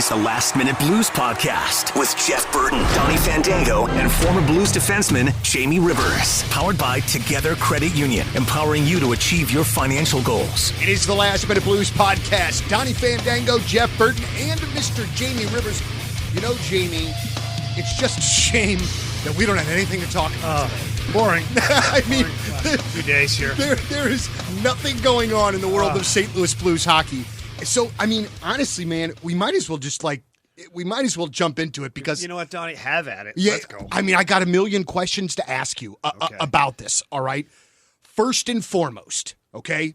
is the Last Minute Blues Podcast with Jeff Burton, Donnie Fandango, and former Blues defenseman Jamie Rivers. Powered by Together Credit Union, empowering you to achieve your financial goals. It is the Last Minute Blues Podcast. Donnie Fandango, Jeff Burton, and Mr. Jamie Rivers. You know, Jamie, it's just a shame that we don't have anything to talk about today. Boring. I mean, boring. 2 days here. There is nothing going on in the world of St. Louis Blues hockey. So, I mean, honestly, man, we might as well jump into it because... You know what, Donnie? Have at it. Yeah, Let's go. I mean, I got a million questions to ask you about this, all right? First and foremost, okay,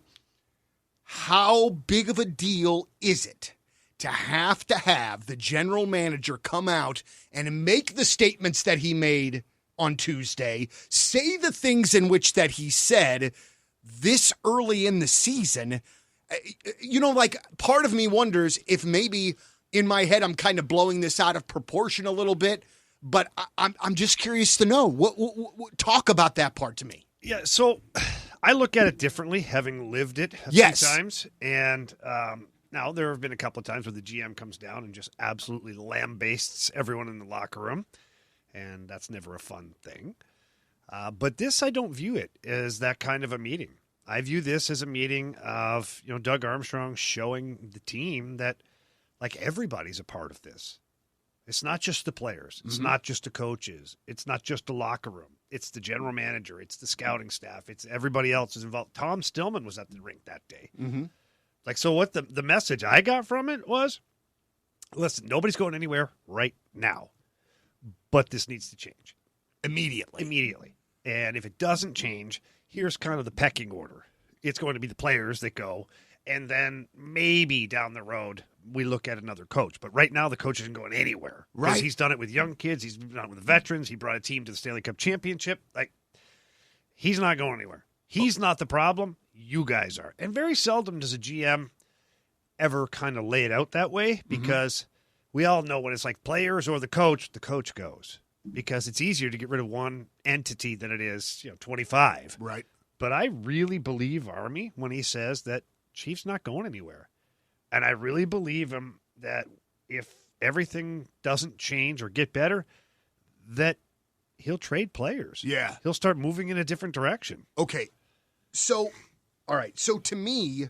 how big of a deal is it to have the general manager come out and make the statements that he made on Tuesday, say the things in which that he said this early in the season? You know, like, part of me wonders if maybe in my head I'm kind of blowing this out of proportion a little bit, but I'm just curious to know. What talk about that part to me. Yeah, so I look at it differently, having lived it a few times. And now there have been a couple of times where the GM comes down and just absolutely lambastes everyone in the locker room, and that's never a fun thing. But this, I don't view it as that kind of a meeting. I view this as a meeting of, Doug Armstrong showing the team that, like, everybody's a part of this. It's not just the players. It's not just the coaches. It's not just the locker room. It's the general manager. It's the scouting staff. It's everybody else is involved. Tom Stillman was at the rink that day. Like, so what the message I got from it was, listen, nobody's going anywhere right now, but this needs to change. Immediately. And if it doesn't change, here's kind of the pecking order. It's going to be the players that go, and then maybe down the road we look at another coach. But right now the coach isn't going anywhere. Right. He's done it with young kids. He's done it with the veterans. He brought a team to the Stanley Cup Championship. Like, he's not going anywhere. He's not the problem. You guys are. And very seldom does a GM ever kind of lay it out that way, because we all know what it's like. Players or the coach goes. Because it's easier to get rid of one entity than it is, 25. Right. But I really believe Army when he says that Chief's not going anywhere. And I really believe him that if everything doesn't change or get better, that he'll trade players. Yeah. He'll start moving in a different direction. Okay. So, all right. So to me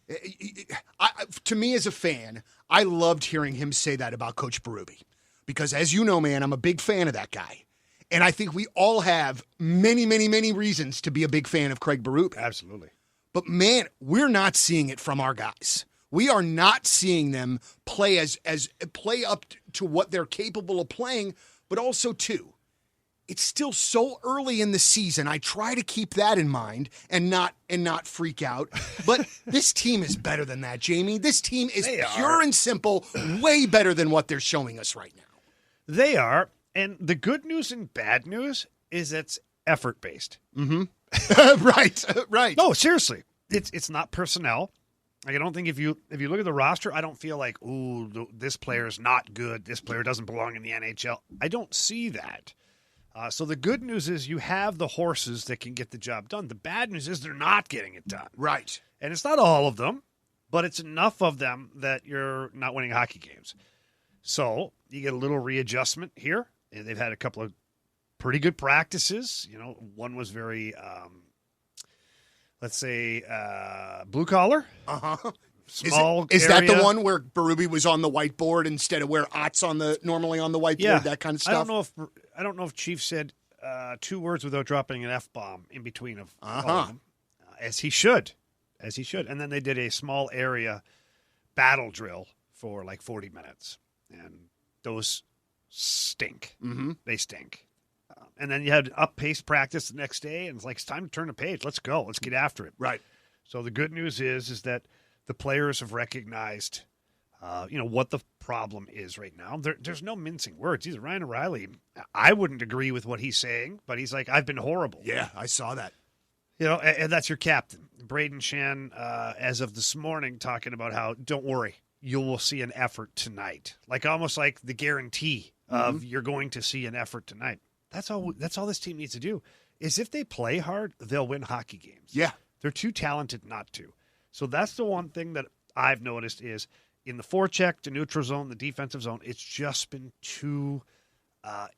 as a fan, I loved hearing him say that about Coach Berube. Because as you know, man, I'm a big fan of that guy. And I think we all have many, many, many reasons to be a big fan of Craig Berube. Absolutely. But, man, we're not seeing it from our guys. We are not seeing them play play up to what they're capable of playing, but also, too, it's still so early in the season. I try to keep that in mind and not freak out. But this team is better than that, Jamie. This team is pure and simple, way better than what they're showing us right now. They are, and the good news and bad news is it's effort-based. Right. No, seriously. It's not personnel. Like, I don't think if you look at the roster, I don't feel like, ooh, this player is not good. This player doesn't belong in the NHL. I don't see that. So the good news is you have the horses that can get the job done. The bad news is they're not getting it done. Right. And it's not all of them, but it's enough of them that you're not winning hockey games. So you get a little readjustment here. They've had a couple of pretty good practices. One was very, let's say, blue collar. Small is area. that the one where Berube was on the whiteboard instead of where Ott's normally on the whiteboard? Yeah. That kind of stuff. I don't know if Chief said 2 words without dropping an F-bomb in between of all of them, as he should. And then they did a small area battle drill for like 40 minutes. And those stink. They stink. And then you had up-pace practice the next day, and it's time to turn the page. Let's go. Let's get after it. Right. So the good news is that the players have recognized, what the problem is right now. There's no mincing words. Either Ryan O'Reilly, I wouldn't agree with what he's saying, but he's like, I've been horrible. Yeah, I saw that. And that's your captain. Braden Shen, as of this morning, talking about how, don't worry, you will see an effort tonight. Almost like the guarantee of you're going to see an effort tonight. That's all this team needs to do. Is if they play hard, they'll win hockey games. Yeah. They're too talented not to. So that's the one thing that I've noticed is in the forecheck, the neutral zone, the defensive zone, it's just been too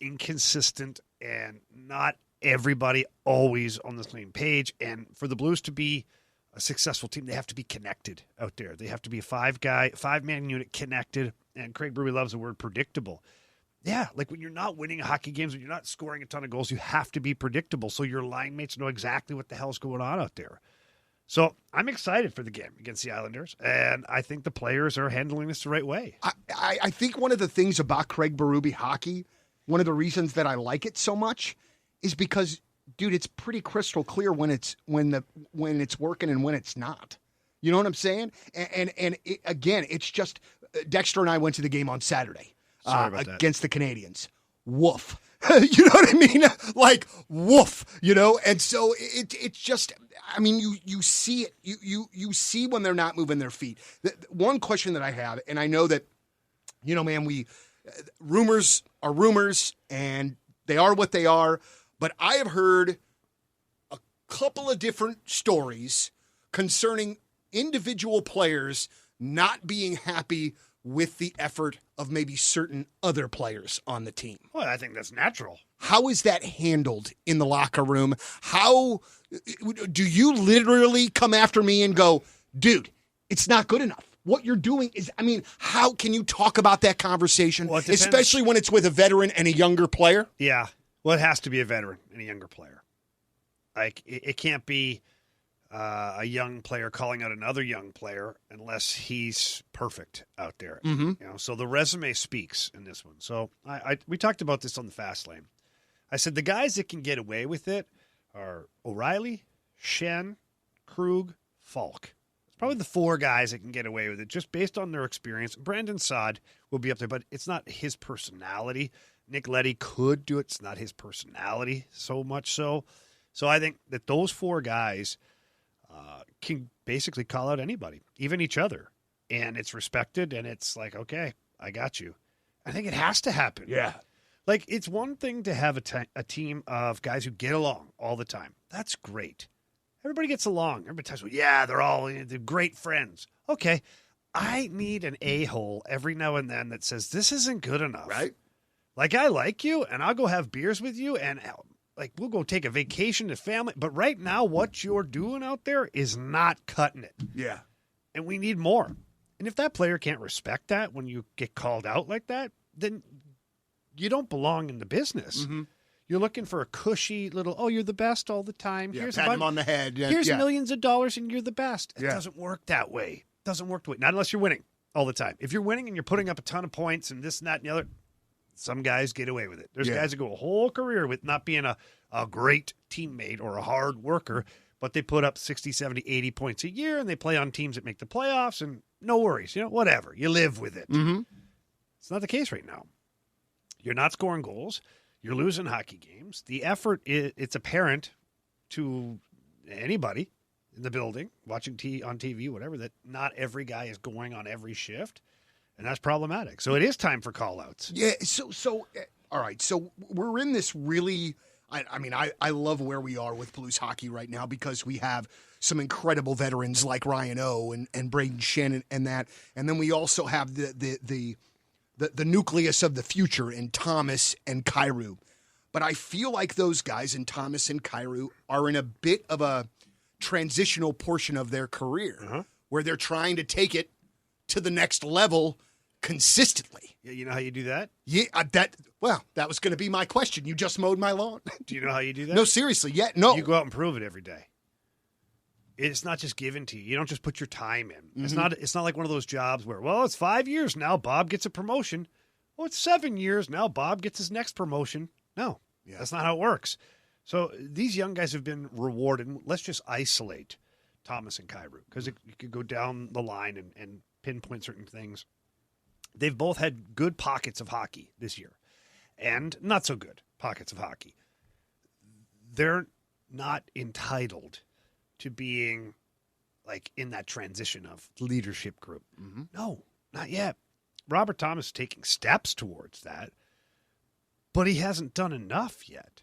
inconsistent and not everybody always on the same page. And for the Blues to be a successful team, they have to be connected out there. They have to be a five-man unit connected. And Craig Berube loves the word predictable. Yeah, like when you're not winning hockey games, when you're not scoring a ton of goals, you have to be predictable so your line mates know exactly what the hell's going on out there. So I'm excited for the game against the Islanders, and I think the players are handling this the right way. I think one of the things about Craig Berube hockey, one of the reasons that I like it so much, is because, dude, it's pretty crystal clear when it's working and when it's not. You know what I'm saying? And again, it's just Dexter and I went to the game on Saturday. Against the Canadians. Woof. You know what I mean? Like, woof, And so it's just, I mean, you see it. You see when they're not moving their feet. One question that I have, and I know that, man, rumors are rumors, and they are what they are, but I have heard a couple of different stories concerning individual players not being happy with the effort of maybe certain other players on the team. Well, I think that's natural. How is that handled in the locker room? How do you literally come after me and go, dude, it's not good enough? What you're doing is, I mean, how can you talk about that conversation, well, especially when it's with a veteran and a younger player? Yeah. Well, it has to be a veteran and a younger player. Like, it can't be a young player calling out another young player unless he's perfect out there. Mm-hmm. So the resume speaks in this one. So we talked about this on the fast lane. I said the guys that can get away with it are O'Reilly, Schenn, Krug, Falk. It's probably the four guys that can get away with it just based on their experience. Brandon Saad will be up there, but it's not his personality. Nick Leddy could do it. It's not his personality so much so. So I think that those four guys can basically call out anybody, even each other. And it's respected, and it's like, okay, I got you. I think it has to happen. Yeah. Like, it's one thing to have a team of guys who get along all the time. That's great. Everybody gets along. Everybody talks about, they're great friends. Okay, I need an a-hole every now and then that says, this isn't good enough. Right. Like, I like you, and I'll go have beers with you, and like, we'll go take a vacation to family. But right now, what you're doing out there is not cutting it. Yeah. And we need more. And if that player can't respect that when you get called out like that, then you don't belong in the business. Mm-hmm. You're looking for a cushy little, you're the best all the time. Yeah, Here's pat him on the head. Here's millions of dollars and you're the best. It Yeah. doesn't work that way. It doesn't work that way. Not unless you're winning all the time. If you're winning and you're putting up a ton of points and this and that and the other, some guys get away with it. There's guys that go a whole career with not being a great teammate or a hard worker, but they put up 60, 70, 80 points a year, and they play on teams that make the playoffs, and no worries. whatever. You live with it. Mm-hmm. It's not the case right now. You're not scoring goals. You're losing hockey games. The effort, it's apparent to anybody in the building, watching on TV, whatever, that not every guy is going on every shift. And that's problematic. So it is time for call-outs. Yeah, so all right. So we're in this really, I love where we are with Blues hockey right now because we have some incredible veterans like Ryan O and Braden Schenn and that. And then we also have the nucleus of the future in Thomas and Kyrou. But I feel like those guys in Thomas and Kyrou are in a bit of a transitional portion of their career where they're trying to take it to the next level consistently. Yeah, you know how you do that? Yeah, that was going to be my question. You just mowed my lawn. Do you know how you do that? No, seriously, no. You go out and prove it every day. It's not just given to you. You don't just put your time in. Mm-hmm. It's not like one of those jobs where, it's 5 years now, Bob gets a promotion. Oh, it's 7 years now, Bob gets his next promotion. No, that's not how it works. So these young guys have been rewarded. Let's just isolate Thomas and Kyrou because you could go down the line and pinpoint certain things. They've both had good pockets of hockey this year and not so good pockets of hockey. They're not entitled to being like in that transition of leadership group. Mm-hmm. No, not yet. Robert Thomas is taking steps towards that, but he hasn't done enough yet.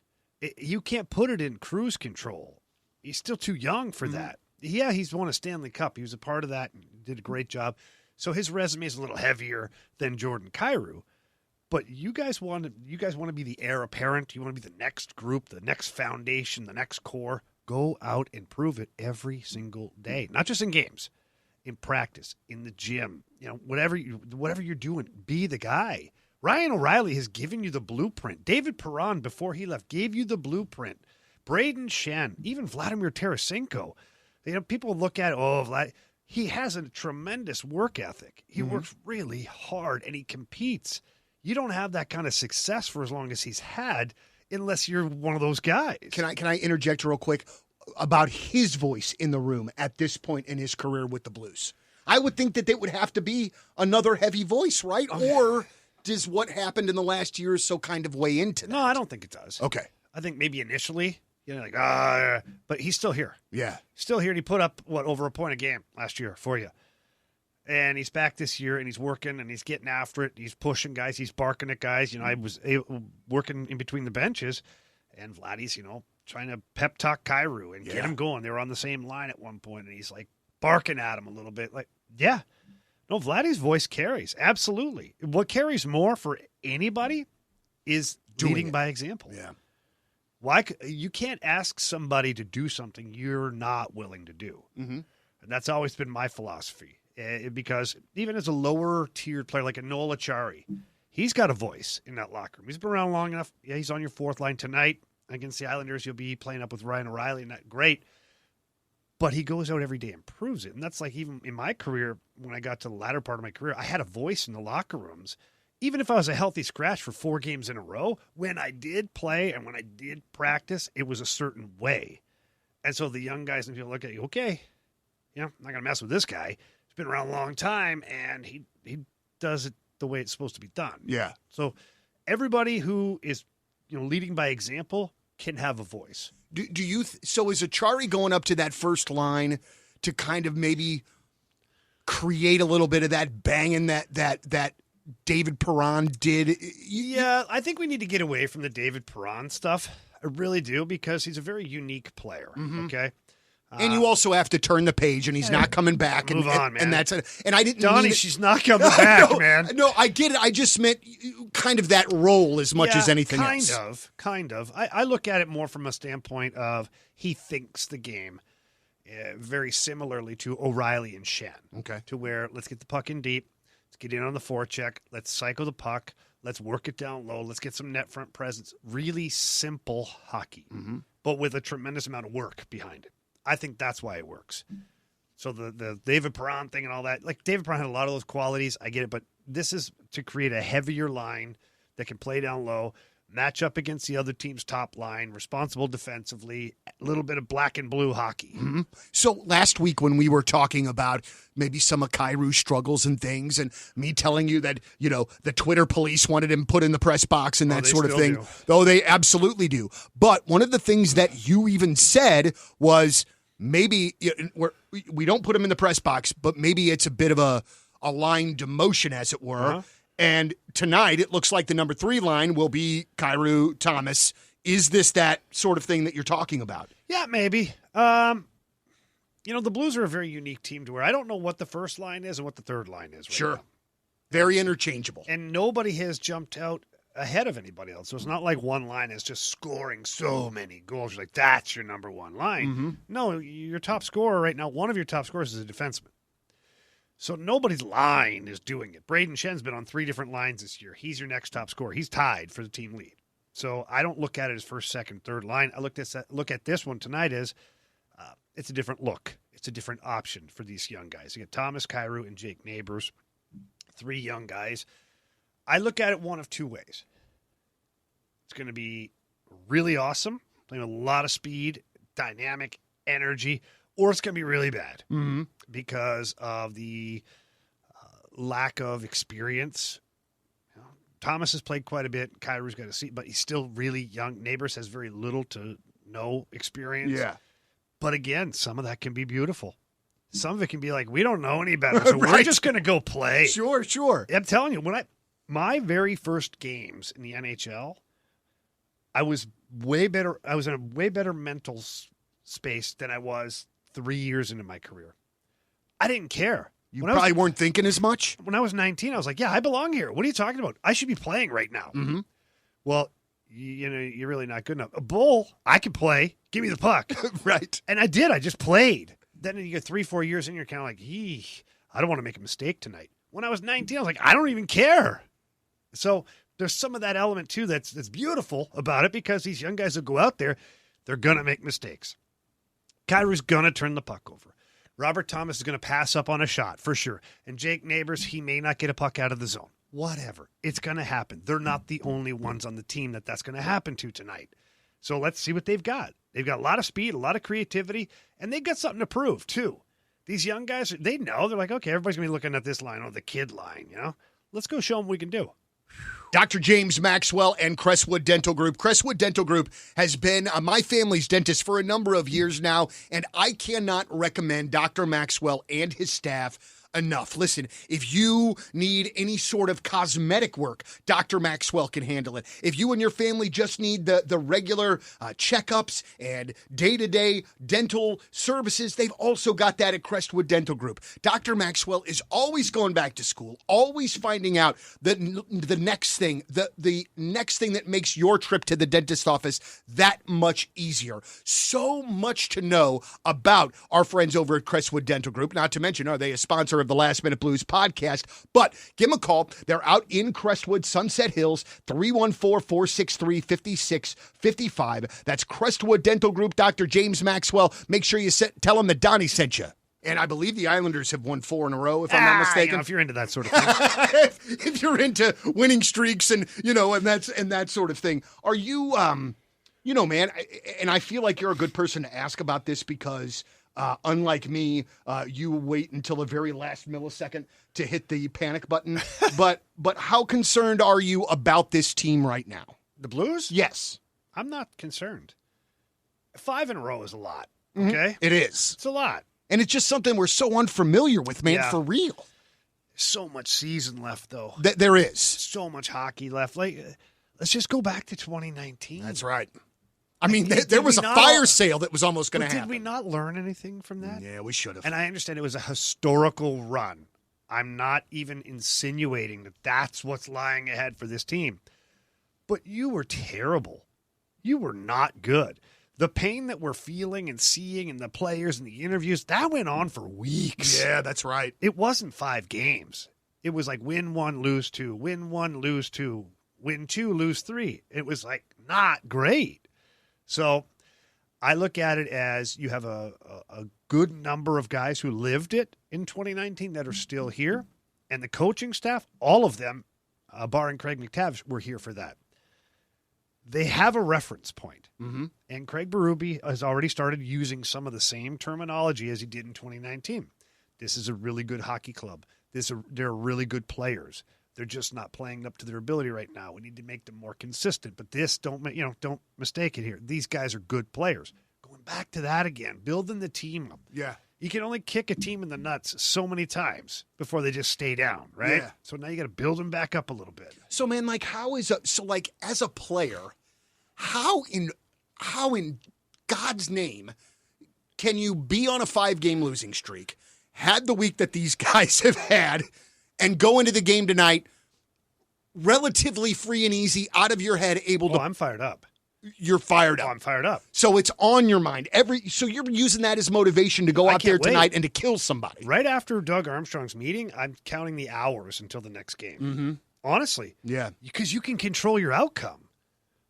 You can't put it in cruise control. He's still too young for that. Yeah, he's won a Stanley Cup. He was a part of that and did a great job. So his resume is a little heavier than Jordan Kyrou. But you guys want to be the heir apparent. You want to be the next group, the next foundation, the next core. Go out and prove it every single day, not just in games, in practice, in the gym. Whatever you're doing, be the guy. Ryan O'Reilly has given you the blueprint. David Perron, before he left, gave you the blueprint. Braden Shen, even Vladimir Tarasenko. People look at Vlad. He has a tremendous work ethic. He works really hard and he competes. You don't have that kind of success for as long as he's had unless you're one of those guys. Can I interject real quick about his voice in the room at this point in his career with the Blues? I would think that it would have to be another heavy voice, right? Okay. Or does what happened in the last year or so kind of weigh into that? No, I don't think it does. Okay. I think maybe initially, but he's still here. Yeah. Still here, and he put up, over a point a game last year for you. And he's back this year, and he's working, and he's getting after it. He's pushing guys. He's barking at guys. I was working in between the benches, and Vladdy's, trying to pep talk Kyrou and get him going. They were on the same line at one point, and he's, barking at him a little bit. No, Vladdy's voice carries. Absolutely. What carries more for anybody is leading by example. Yeah. Why you can't ask somebody to do something you're not willing to do. Mm-hmm. And that's always been my philosophy. Because even as a lower tiered player like a Noel Acciari, he's got a voice in that locker room. He's been around long enough. Yeah, he's on your fourth line tonight against the Islanders. You'll be playing up with Ryan O'Reilly, and that great. But he goes out every day and proves it. And that's even in my career, when I got to the latter part of my career, I had a voice in the locker rooms. Even if I was a healthy scratch for 4 games in a row, when I did play and when I did practice, it was a certain way. And so the young guys and people look at you, okay, I'm not going to mess with this guy. He's been around a long time, and he does it the way it's supposed to be done. Yeah. So everybody who is leading by example can have a voice. Do you so is Acciari going up to that first line to kind of maybe create a little bit of that banging that David Perron did? Yeah, I think we need to get away from the David Perron stuff. I really do, because he's a very unique player. Mm-hmm. Okay. And you also have to turn the page, and he's not coming back. Move on, man. And that's it. And I didn't Donnie, mean she's not coming back, man. No, I get it. I just meant kind of that role as much as anything else. Kind of. I look at it more from a standpoint of he thinks the game very similarly to O'Reilly and Shen. Okay. To where let's get the puck in deep. Let's get in on the forecheck. Let's cycle the puck. Let's work it down low. Let's get some net front presence. Really simple hockey, but with a tremendous amount of work behind it. I think that's why it works. So the David Perron thing and all that, David Perron had a lot of those qualities. I get it, but this is to create a heavier line that can play down low, match up against the other team's top line, responsible defensively, a little bit of black and blue hockey. Mm-hmm. So last week when we were talking about maybe some of Kyrou's struggles and things, and me telling you that, the Twitter police wanted him put in the press box and that sort of thing. Oh, they absolutely do. But one of the things that you even said was maybe we don't put him in the press box, but maybe it's a bit of a line demotion, as it were. Uh-huh. And tonight, it looks like the number 3 line will be Kyrou Thomas. Is this that sort of thing that you're talking about? Yeah, maybe. The Blues are a very unique team to where I don't know what the first line is and what the third line is. Sure. Now. Very interchangeable. And nobody has jumped out ahead of anybody else. So it's not like one line is just scoring so many goals. You're like, that's your number 1 line. Mm-hmm. No, your top scorer right now, one of your top scorers is a defenseman. So nobody's line is doing it. Braden Shen's been on 3 different lines this year. He's your next top scorer. He's tied for the team lead. So I don't look at it as first, second, third line. I look at this one tonight as it's a different look. It's a different option for these young guys. You get Thomas, Kyrou, and Jake Neighbors, 3 young guys. I look at it one of 2 ways. It's going to be really awesome, playing with a lot of speed, dynamic, energy, or it's going to be really bad because of the lack of experience. Thomas has played quite a bit. Kyrou's got a seat, but he's still really young. Neighbors has very little to no experience. Yeah. But again, some of that can be beautiful. Some of it can be like, we don't know any better, so we're just going to go play. Sure. I'm telling you, my very first games in the NHL, I was way better. I was in a way better mental space than I was 3 years into my career. I didn't care. You probably weren't thinking as much? When I was 19, I was like, yeah, I belong here. What are you talking about? I should be playing right now. Mm-hmm. Well, you're really not good enough. A bull, I can play. Give me the puck. Right. And I did. I just played. Then you get 3-4 years in, you're kind of like, I don't want to make a mistake tonight. When I was 19, I was like, I don't even care. So there's some of that element, too, that's beautiful about it, because these young guys that go out there, they're going to make mistakes. Kyrou's going to turn the puck over. Robert Thomas is going to pass up on a shot, for sure. And Jake Neighbors, he may not get a puck out of the zone. Whatever. It's going to happen. They're not the only ones on the team that's going to happen to tonight. So let's see what they've got. They've got a lot of speed, a lot of creativity, and they've got something to prove, too. These young guys, they know. They're like, okay, everybody's going to be looking at this line, the kid line, Let's go show them what we can do. Dr. James Maxwell and Crestwood Dental Group. Crestwood Dental Group has been my family's dentist for a number of years now, and I cannot recommend Dr. Maxwell and his staff enough. Listen, if you need any sort of cosmetic work, Dr. Maxwell can handle it. If you and your family just need the regular checkups and day-to-day dental services, they've also got that at Crestwood Dental Group. Dr. Maxwell is always going back to school, always finding out the next thing, the next thing that makes your trip to the dentist office that much easier. So much to know about our friends over at Crestwood Dental Group, not to mention, are they a sponsor of the Last Minute Blues podcast? But give them a call. They're out in Crestwood, Sunset Hills, 314-463-5655. That's Crestwood Dental Group, Dr. James Maxwell. Make sure you tell them that Donnie sent you. And I believe the Islanders have won 4 in a row, if I'm not mistaken. If you're into that sort of thing. if you're into winning streaks and that sort of thing. Are you, man, and I feel like you're a good person to ask about this, because unlike me, you wait until the very last millisecond to hit the panic button. But how concerned are you about this team right now? The Blues? Yes. I'm not concerned. 5 in a row is a lot, okay? It is. It's a lot. And it's just something we're so unfamiliar with, man, for real. So much season left, though. There is. So much hockey left. Let's just go back to 2019. That's right. I mean, there was a fire sale that was almost going to happen. Did we not learn anything from that? Yeah, we should have. And I understand it was a historical run. I'm not even insinuating that that's what's lying ahead for this team. But you were terrible. You were not good. The pain that we're feeling and seeing in the players and the interviews, that went on for weeks. Yeah, that's right. It wasn't 5 games. It was like win 1, lose 2, win 1, lose 2, win 2, lose 3. It was like not great. So I look at it as you have a good number of guys who lived it in 2019 that are still here. And the coaching staff, all of them, barring Craig McTavish, were here for that. They have a reference point. Mm-hmm. And Craig Berube has already started using some of the same terminology as he did in 2019. This is a really good hockey club. They're really good players. They're just not playing up to their ability right now. We need to make them more consistent. But don't mistake it here. These guys are good players. Going back to that again, building the team up. Yeah. You can only kick a team in the nuts so many times before they just stay down, right? Yeah. So now you got to build them back up a little bit. So, man, as a player, how in God's name can you be on a 5-game losing streak, had the week that these guys have had, and go into the game tonight relatively free and easy, out of your head, able to... I'm fired up. You're fired up. I'm fired up. So it's on your mind. So you're using that as motivation to go out there tonight and to kill somebody. Right after Doug Armstrong's meeting, I'm counting the hours until the next game. Mm-hmm. Honestly. Yeah. Because you can control your outcome.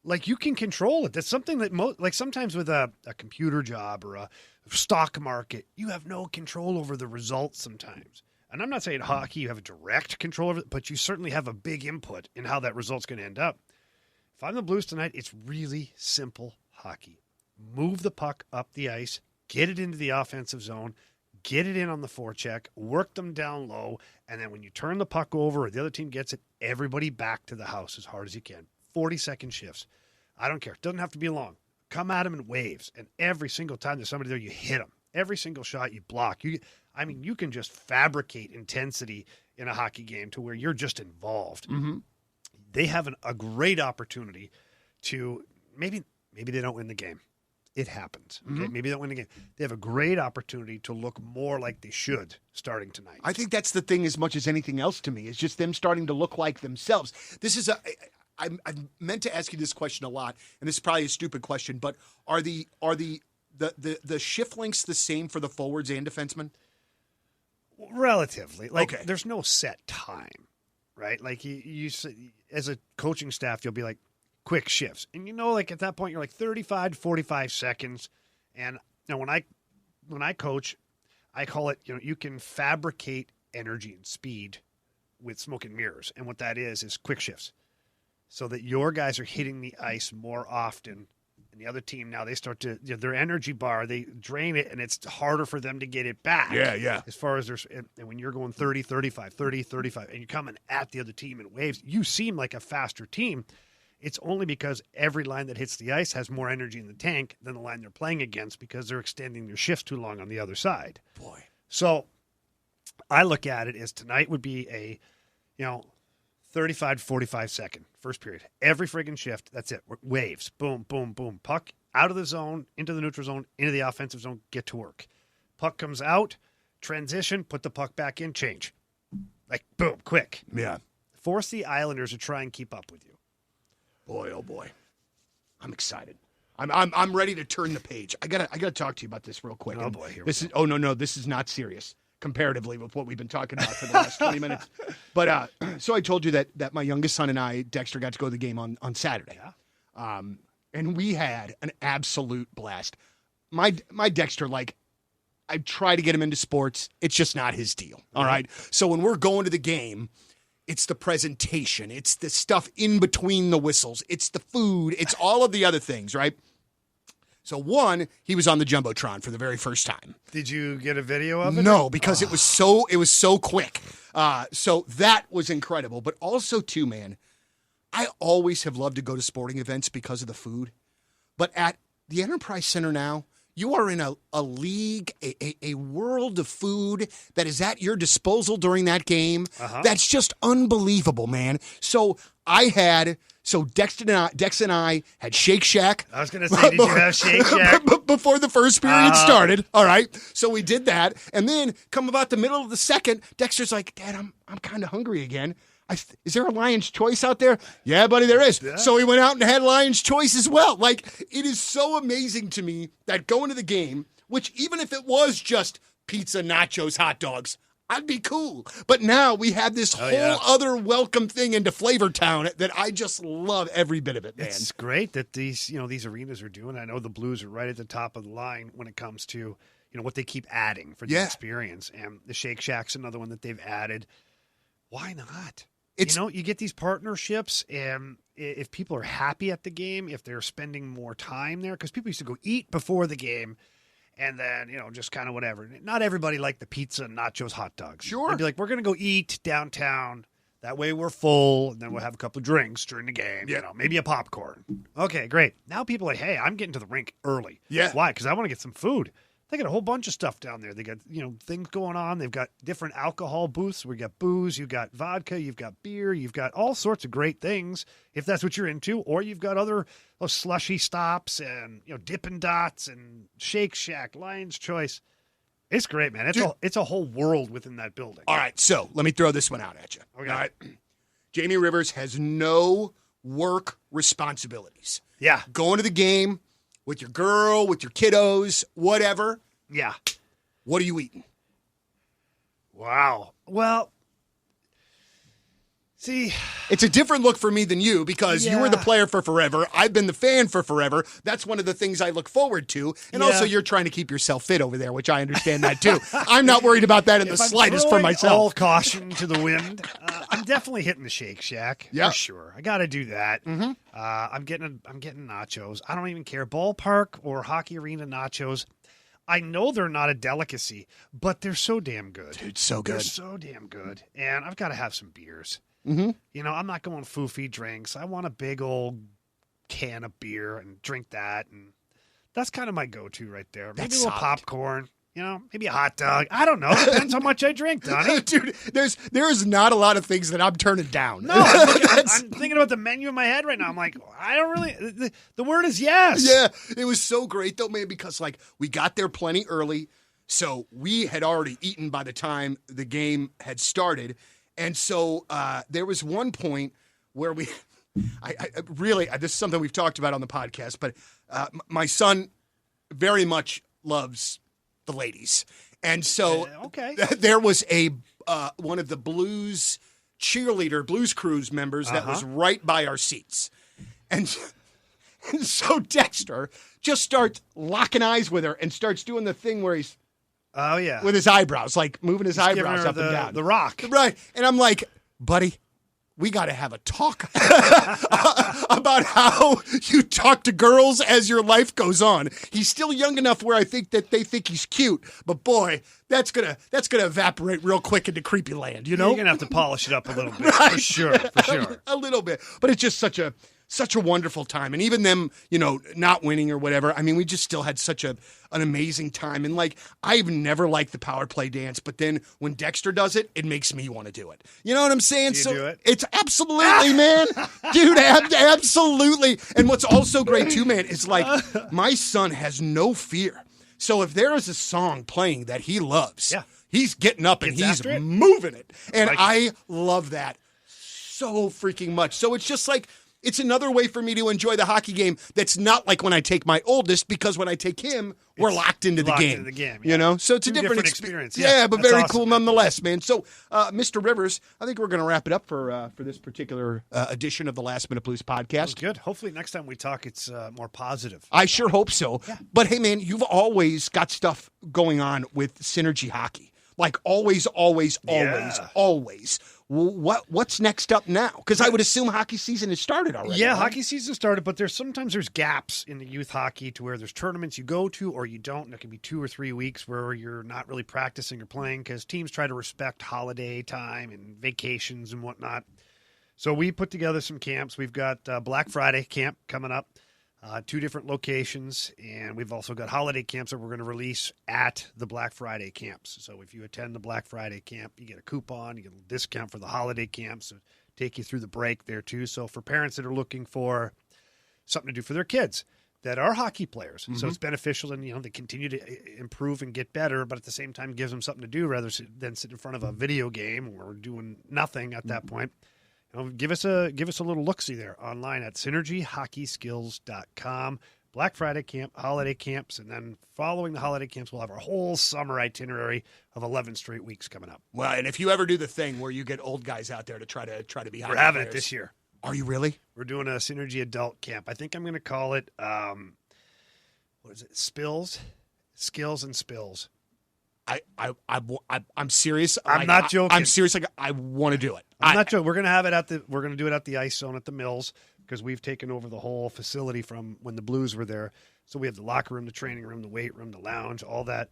Like, you can control it. That's something that sometimes with a computer job or a stock market, you have no control over the results sometimes. And I'm not saying hockey, you have a direct control over it, but you certainly have a big input in how that result's going to end up. If I'm the Blues tonight, it's really simple hockey. Move the puck up the ice, get it into the offensive zone, get it in on the forecheck, work them down low, and then when you turn the puck over or the other team gets it, everybody back to the house as hard as you can. 40-second shifts. I don't care. It doesn't have to be long. Come at them in waves, and every single time there's somebody there, you hit them. Every single shot you block. You can just fabricate intensity in a hockey game to where you're just involved. Mm-hmm. They have a great opportunity to maybe they don't win the game. it happens. Okay, maybe they don't win the game. They have a great opportunity to look more like they should starting tonight. I think that's the thing as much as anything else to me. It's just them starting to look like themselves. This is I meant to ask you this question a lot, and this is probably a stupid question, but are the shift lengths the same for the forwards and defensemen? Relatively. Like, there's no set time, right? Like, you as a coaching staff, you'll be like, quick shifts. And, like, at that point, you're like 35 to 45 seconds. And, when I coach, I call it, you can fabricate energy and speed with smoke and mirrors. And what that is quick shifts. So that your guys are hitting the ice more often. And the other team now, they start to, their energy bar, they drain it, and it's harder for them to get it back. Yeah. As far as and when you're going 30, 35, 30, 35, and you're coming at the other team in waves, you seem like a faster team. It's only because every line that hits the ice has more energy in the tank than the line they're playing against because they're extending their shift too long on the other side. Boy. So I look at it as tonight would be a, 35 to 45 second first period. Every friggin' shift, that's it. Waves. Boom, boom, boom. Puck out of the zone, into the neutral zone, into the offensive zone, get to work. Puck comes out, transition, put the puck back in, change. Like, boom, quick. Yeah. Force the Islanders to try and keep up with you. Boy, oh boy. I'm excited. I'm ready to turn the page. I gotta talk to you about this real quick. Oh boy, here this is no, this is not serious comparatively with what we've been talking about for the last 20 minutes. But so I told you that my youngest son and I, Dexter, got to go to the game on Saturday. Yeah. And we had an absolute blast. My Dexter, like, I try to get him into sports. It's just not his deal. All right. So when we're going to the game, it's the presentation. It's the stuff in between the whistles. It's the food. It's all of the other things, right? So one, he was on the Jumbotron for the very first time. Did you get a video of it? No, because it was so quick. So that was incredible. But also too, man, I always have loved to go to sporting events because of the food. But at the Enterprise Center now, you are in a league, a world of food that is at your disposal during that game. That's just unbelievable, man. So Dex and I had Shake Shack. I was going to say, did you have Shake Shack? Before the first period started. All right. So we did that. And then come about the middle of the second, Dexter's like, Dad, I'm kind of hungry again. Is there a Lion's Choice out there? Yeah, buddy, there is. Yeah. So he went out and had Lion's Choice as well. Like, it is so amazing to me that going to the game, which even if it was just pizza, nachos, hot dogs, I'd be cool. But now we have this whole other welcome thing into Flavor Town that I just love every bit of it, man. It's great that these arenas are doing. I know the Blues are right at the top of the line when it comes to, what they keep adding for the experience. And the Shake Shack's another one that they've added. Why not? You get these partnerships, and if people are happy at the game, if they're spending more time there, because people used to go eat before the game, and then, just kind of whatever. Not everybody liked the pizza, nachos, hot dogs. Sure. They'd be like, we're going to go eat downtown. That way we're full, and then we'll have a couple of drinks during the game. Yeah. Maybe a popcorn. Okay, great. Now people are like, hey, I'm getting to the rink early. Yeah. Why? Because I want to get some food. They got a whole bunch of stuff down there. They got, things going on. They've got different alcohol booths. We got booze, you've got vodka, you've got beer, you've got all sorts of great things if that's what you're into. Or you've got other slushy stops and, Dippin' Dots and Shake Shack, Lion's Choice. It's great, man. It's a whole world within that building. All right, so let me throw this one out at you. Okay. All right. Jamie Rivers has no work responsibilities. Yeah. Going to the game with your girl, with your kiddos, whatever. Yeah. What are you eating? Wow. Well, see, it's a different look for me than you because you were the player for forever. I've been the fan for forever. That's one of the things I look forward to. And also you're trying to keep yourself fit over there, which I understand that too. I'm not worried about that in the slightest for myself. All caution to the wind. I'm definitely hitting the Shake Shack for sure. I got to do that. Mm-hmm. I'm getting nachos. I don't even care. Ballpark or hockey arena nachos. I know they're not a delicacy, but they're so damn good. Dude, so good. They're so damn good. And I've got to have some beers. Mm-hmm. I'm not going foofy drinks. I want a big old can of beer and drink that. And that's kind of my go-to right there. Maybe a little popcorn. maybe a hot dog. I don't know. Depends how much I drink, Donnie. Dude, there is not a lot of things that I'm turning down. No, I'm thinking about the menu in my head right now. I'm like, I don't really. The word is yes. Yeah, it was so great though, man, because we got there plenty early, so we had already eaten by the time the game had started, and so there was one point where I really, this is something we've talked about on the podcast, but my son very much loves the ladies. And so there was one of the Blues Cruise members that was right by our seats. And so Dexter just starts locking eyes with her and starts doing the thing where he's with his eyebrows, like moving his eyebrows up and down. The rock. Right. And I'm like, buddy, we got to have a talk about how you talk to girls as your life goes on. He's still young enough where I think that they think he's cute, but boy, that's gonna evaporate real quick into creepy land. You're gonna have to polish it up a little bit, right? for sure. A little bit, but it's just such a wonderful time, and even them, not winning or whatever. I mean, we just still had such an amazing time, and I've never liked the power play dance, but then when Dexter does it, it makes me want to do it. You know what I'm saying? Do you do it? It's absolutely, man, dude, absolutely. And what's also great too, man, is my son has no fear. So if there is a song playing that he loves, he's getting up and he's moving it, and I love that so freaking much. So it's just it's another way for me to enjoy the hockey game that's not like when I take my oldest, because when I take him, we're locked into the game. So it's a different experience. Yeah, but very awesome, cool nonetheless, man. So, Mr. Rivers, I think we're going to wrap it up for this particular edition of the Last Minute Blues podcast. Good. Hopefully next time we talk, it's more positive. I sure hope so. Yeah. But hey, man, you've always got stuff going on with Synergy Hockey. Always. What's next up now? Because I would assume hockey season has started already. Yeah, hockey season started, but sometimes there's gaps in the youth hockey to where there's tournaments you go to or you don't. And it can be 2 or 3 weeks where you're not really practicing or playing because teams try to respect holiday time and vacations and whatnot. So we put together some camps. We've got Black Friday camp coming up. 2 different locations, and we've also got holiday camps that we're going to release at the Black Friday camps. So if you attend the Black Friday camp, you get a coupon, you get a discount for the holiday camps, so take you through the break there too. So for parents that are looking for something to do for their kids that are hockey players, so it's beneficial, and they continue to improve and get better, but at the same time gives them something to do rather than sit in front of a video game or doing nothing at that point. Give us a little look-see there online at synergyhockeyskills.com. Black Friday camp, holiday camps, and then following the holiday camps, we'll have our whole summer itinerary of 11 straight weeks coming up. Well, and if you ever do the thing where you get old guys out there to try to be hockey We're having players, it this year. Are you really? We're doing a Synergy adult camp. I think I'm going to call it, what is it? Skills and Spills. I'm serious. I'm not joking. I'm serious. I want to do it. I'm not joking. We're going to do it at the ice zone at the Mills because we've taken over the whole facility from when the Blues were there. So we have the locker room, the training room, the weight room, the lounge, all that.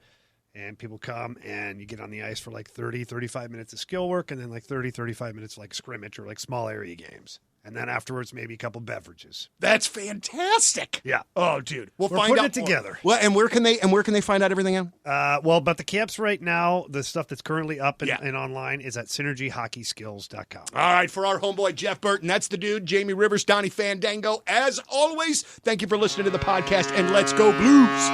And people come and you get on the ice for 30, 35 minutes of skill work and then 30, 35 minutes scrimmage or small area games. And then afterwards, maybe a couple beverages. That's fantastic. Yeah. Oh, dude. We're find putting out it together. Well, and where can they find out everything out? But the camps right now, the stuff that's currently up and online is at synergyhockeyskills.com. All right, for our homeboy Jeff Burton, that's the dude, Jamie Rivers, Donnie Fandango. As always, thank you for listening to the podcast, and let's go Blues.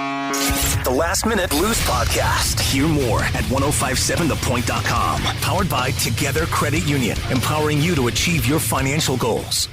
The Last Minute Blues Podcast. Hear more at 1057thepoint.com. Powered by Together Credit Union, empowering you to achieve your financial goals.